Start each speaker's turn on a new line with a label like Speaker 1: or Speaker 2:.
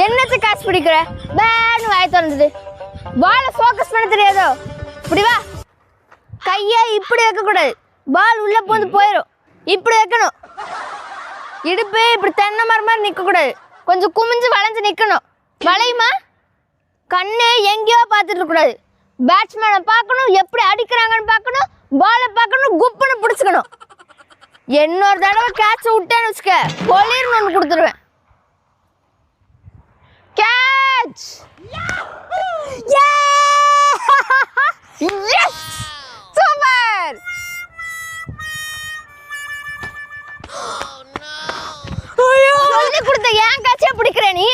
Speaker 1: என்னத்தை காசு பிடிக்கிற பேன்னு வாய திறந்தது பாலை ஃபோக்கஸ் பண்ண தெரியாதோ இப்படி வா கையை இப்படி வைக்கக்கூடாது பால் உள்ளே போந்து போயிடும் இப்படி வைக்கணும் இடுப்பு இப்படி தென்னை மரம் மாதிரி நிற்கக்கூடாது கொஞ்சம் குமிஞ்சு வளைஞ்சு நிற்கணும் வளையுமா கண்ணு எங்கேயோ பார்த்துட்டு இருக்கக்கூடாது பேட்ஸ்மேனை பார்க்கணும் எப்படி அடிக்கிறாங்கன்னு பார்க்கணும் பாலை பார்க்கணும் குப்புன்னு பிடிச்சிக்கணும் இன்னொரு தடவை கேட்ச விட்டேன்னு வச்சுக்க பொலிர்னு ஒன்று கொடுத்துருவேன் கேட்ச் எஸ் சூப்பர் சொல்லி கொடுத்த ஏன் கேட்சே பிடிக்கிற நீ